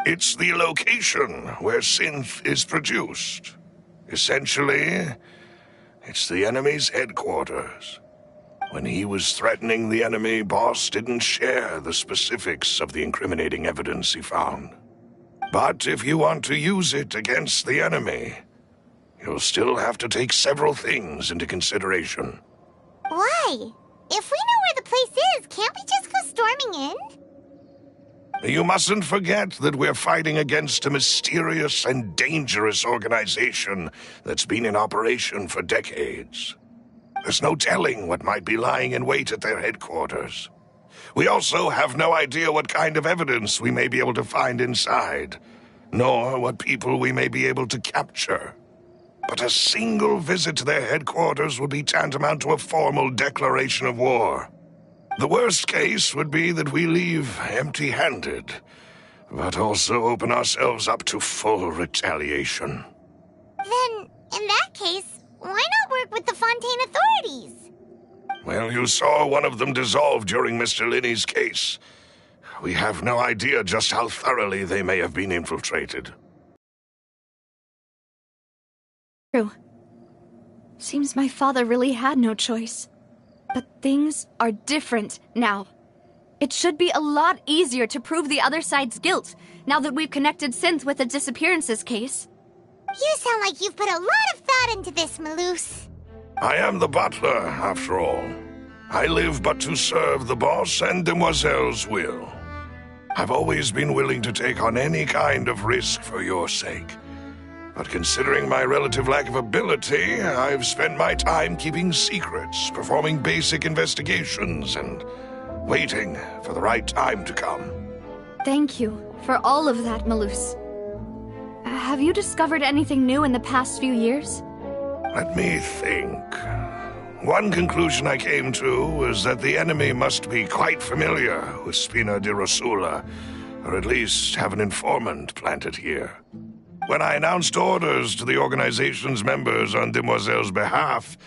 It's the location where synth is produced. Essentially, it's the enemy's headquarters. When he was threatening the enemy, Boss didn't share the specifics of the incriminating evidence he found. But if you want to use it against the enemy, you'll still have to take several things into consideration. Why? If we know where the place is, can't we just go storming in? You mustn't forget that we're fighting against a mysterious and dangerous organization that's been in operation for decades. There's no telling what might be lying in wait at their headquarters. We also have no idea what kind of evidence we may be able to find inside, nor what people we may be able to capture. But a single visit to their headquarters would be tantamount to a formal declaration of war. The worst case would be that we leave empty-handed, but also open ourselves up to full retaliation. Then, in that case, why not work with the Fontaine authorities? Well, you saw one of them dissolve during Mr. Linney's case. We have no idea just how thoroughly they may have been infiltrated. True. Seems my father really had no choice. But things are different now. It should be a lot easier to prove the other side's guilt, now that we've connected Synth with the disappearances case. You sound like you've put a lot of thought into this, Malus. I am the butler, after all. I live but to serve the boss and Demoiselle's will. I've always been willing to take on any kind of risk for your sake. But considering my relative lack of ability, I've spent my time keeping secrets, performing basic investigations, and waiting for the right time to come. Thank you for all of that, Malus. Have you discovered anything new in the past few years? Let me think. One conclusion I came to was that the enemy must be quite familiar with Spina di Rosula, or at least have an informant planted here. When I announced orders to the organization's members on Demoiselle's behalf,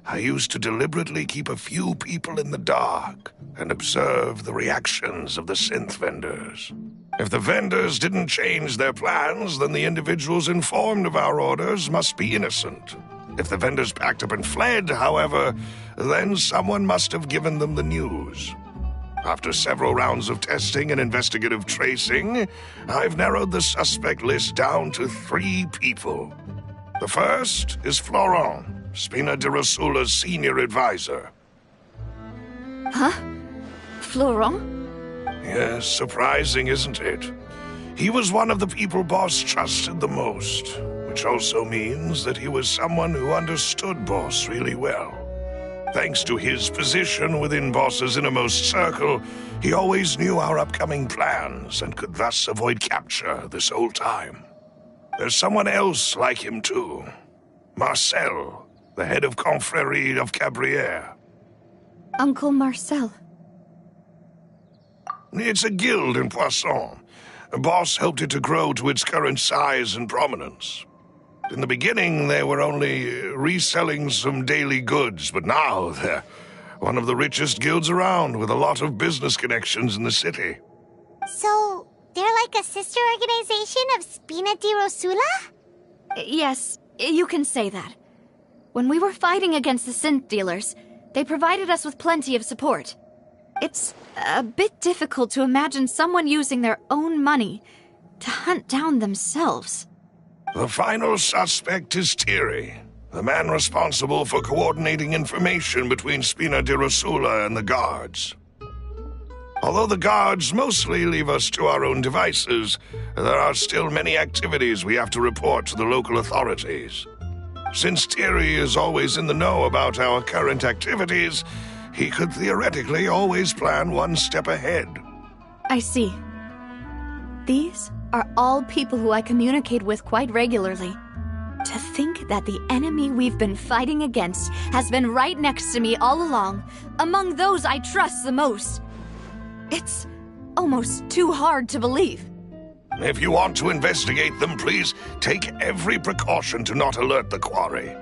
I used to deliberately keep a few people in the dark and observe the reactions of the synth vendors. If the vendors didn't change their plans, then the individuals informed of our orders must be innocent. If the vendors packed up and fled, however, then someone must have given them the news. After several rounds of testing and investigative tracing, I've narrowed the suspect list down to 3 people. The first is Florent, Spina di Rosula's senior advisor. Huh? Florent? Yes, surprising, isn't it? He was one of the people Boss trusted the most, which also means that he was someone who understood Boss really well. Thanks to his position within Boss's innermost circle, he always knew our upcoming plans and could thus avoid capture this whole time. There's someone else like him too. Marcel, the head of Confrérie of Cabrières. Uncle Marcel. It's a guild in Poisson. Boss helped it to grow to its current size and prominence. In the beginning, they were only reselling some daily goods, but now they're one of the richest guilds around with a lot of business connections in the city. So, they're like a sister organization of Spina di Rosula? Yes, you can say that. When we were fighting against the synth dealers, they provided us with plenty of support. It's a bit difficult to imagine someone using their own money to hunt down themselves. The final suspect is Thierry, the man responsible for coordinating information between Spina di Rosula and the guards. Although the guards mostly leave us to our own devices, there are still many activities we have to report to the local authorities. Since Thierry is always in the know about our current activities, he could theoretically always plan one step ahead. I see. These are all people who I communicate with quite regularly. To think that the enemy we've been fighting against has been right next to me all along, among those I trust the most. It's almost too hard to believe. If you want to investigate them, please take every precaution to not alert the quarry.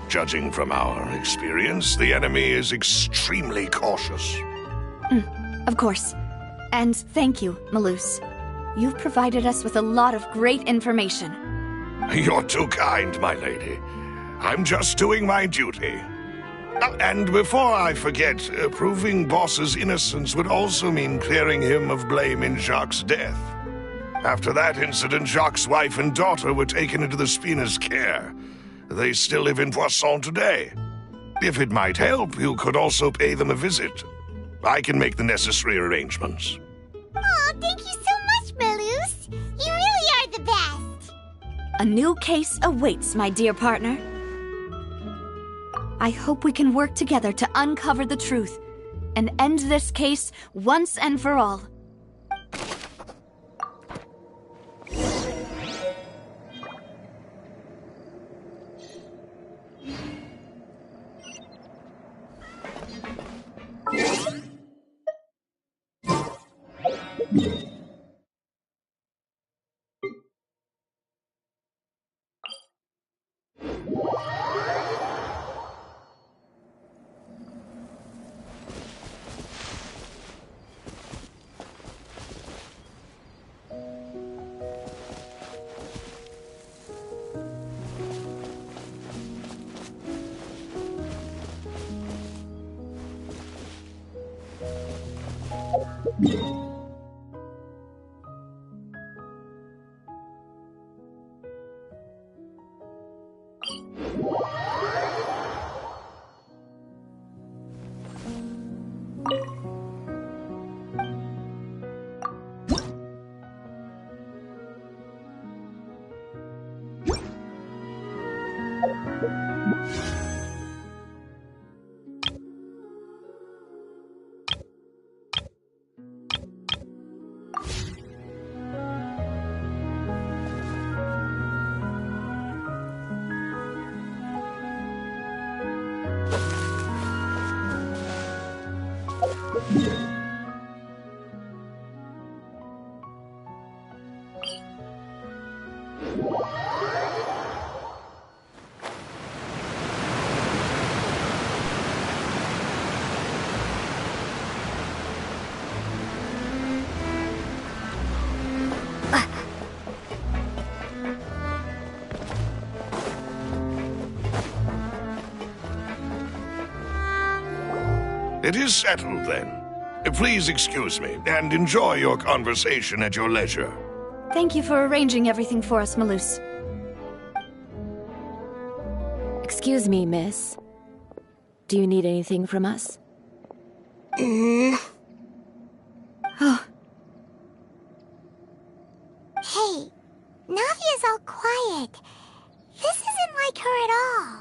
Judging from our experience, the enemy is extremely cautious. Of course. And thank you, Malus. You've provided us with a lot of great information. You're too kind, my lady. I'm just doing my duty. And before I forget, proving Boss's innocence would also mean clearing him of blame in Jacques' death. After that incident, Jacques' wife and daughter were taken into the Spina's care. They still live in Poisson today. If it might help, you could also pay them a visit. I can make the necessary arrangements. Oh, thank you so much, Malus. You really are the best. A new case awaits, my dear partner. I hope we can work together to uncover the truth and end this case once and for all. It is settled, then. Please excuse me, and enjoy your conversation at your leisure. Thank you for arranging everything for us, Malus. Excuse me, miss. Do you need anything from us? Oh. Hey, Navia's all quiet. This isn't like her at all.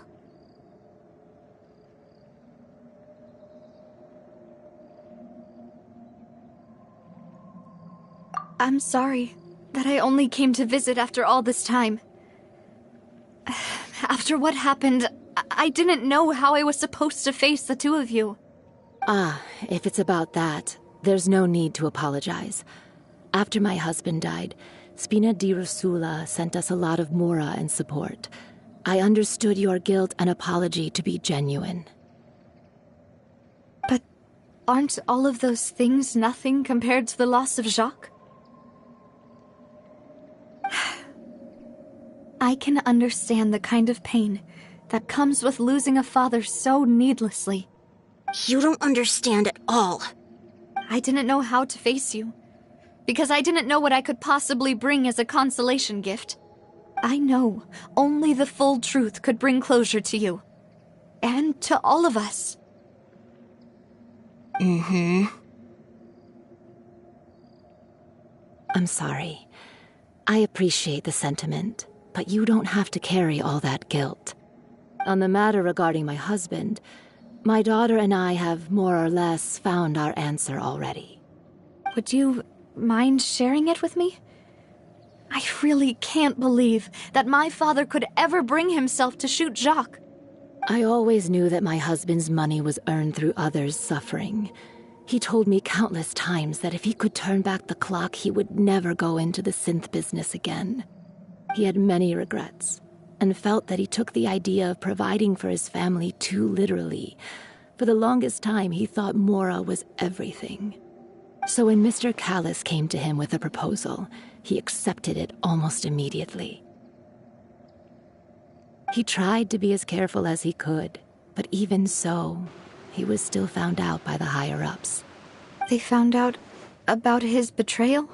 I'm sorry that I only came to visit after all this time. After what happened, I didn't know how I was supposed to face the two of you. Ah, if it's about that, there's no need to apologize. After my husband died, Spina di Rosula sent us a lot of mora and support. I understood your guilt and apology to be genuine. But aren't all of those things nothing compared to the loss of Jacques? I can understand the kind of pain that comes with losing a father so needlessly. You don't understand at all. I didn't know how to face you, because I didn't know what I could possibly bring as a consolation gift. I know only the full truth could bring closure to you, and to all of us. I'm sorry. I appreciate the sentiment, but you don't have to carry all that guilt. On the matter regarding my husband, my daughter and I have more or less found our answer already. Would you mind sharing it with me? I really can't believe that my father could ever bring himself to shoot Jacques. I always knew that my husband's money was earned through others' suffering. He told me countless times that if he could turn back the clock, he would never go into the synth business again. He had many regrets, and felt that he took the idea of providing for his family too literally. For the longest time, he thought Mora was everything. So when Mr. Callis came to him with a proposal, he accepted it almost immediately. He tried to be as careful as he could, but even so, he was still found out by the higher-ups. They found out about his betrayal?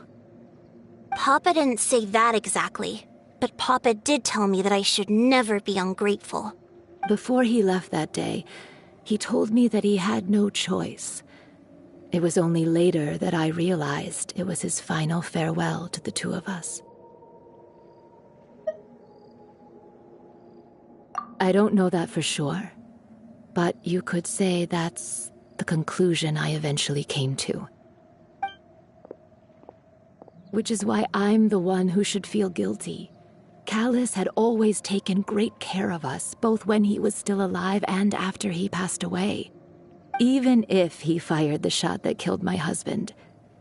Papa didn't say that exactly, but Papa did tell me that I should never be ungrateful. Before he left that day, he told me that he had no choice. It was only later that I realized it was his final farewell to the two of us. I don't know that for sure, but you could say that's the conclusion I eventually came to. Which is why I'm the one who should feel guilty. Callis had always taken great care of us, both when he was still alive and after he passed away. Even if he fired the shot that killed my husband,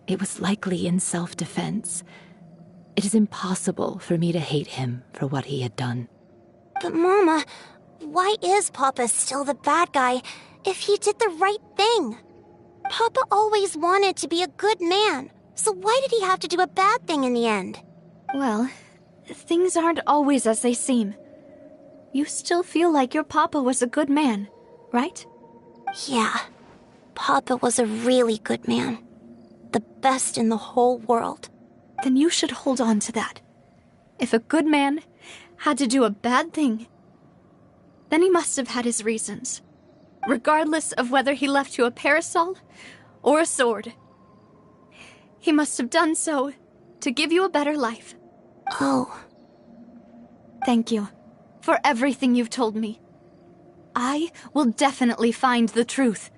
it was likely in self-defense. It is impossible for me to hate him for what he had done. But Mama, why is Papa still the bad guy if he did the right thing? Papa always wanted to be a good man, so why did he have to do a bad thing in the end? Well, things aren't always as they seem. You still feel like your Papa was a good man, right? Yeah, Papa was a really good man. The best in the whole world. Then you should hold on to that. If a good man had to do a bad thing, then he must have had his reasons. Regardless of whether he left you a parasol or a sword. He must have done so to give you a better life. Oh. Thank you for everything you've told me. I will definitely find the truth.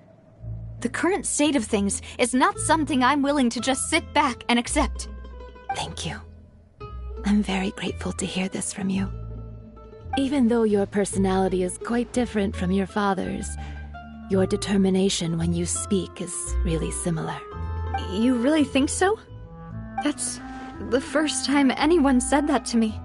The current state of things is not something I'm willing to just sit back and accept. Thank you. I'm very grateful to hear this from you. Even though your personality is quite different from your father's, your determination when you speak is really similar. You really think so? That's the first time anyone said that to me.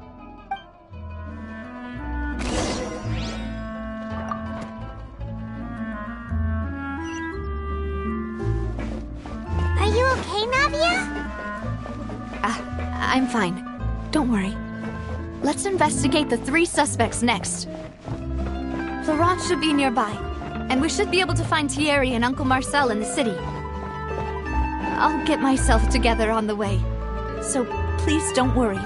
Are you okay, Navia? I'm fine. Don't worry. Let's investigate the 3 suspects next. Florent should be nearby, and we should be able to find Thierry and Uncle Marcel in the city. I'll get myself together on the way, so please don't worry.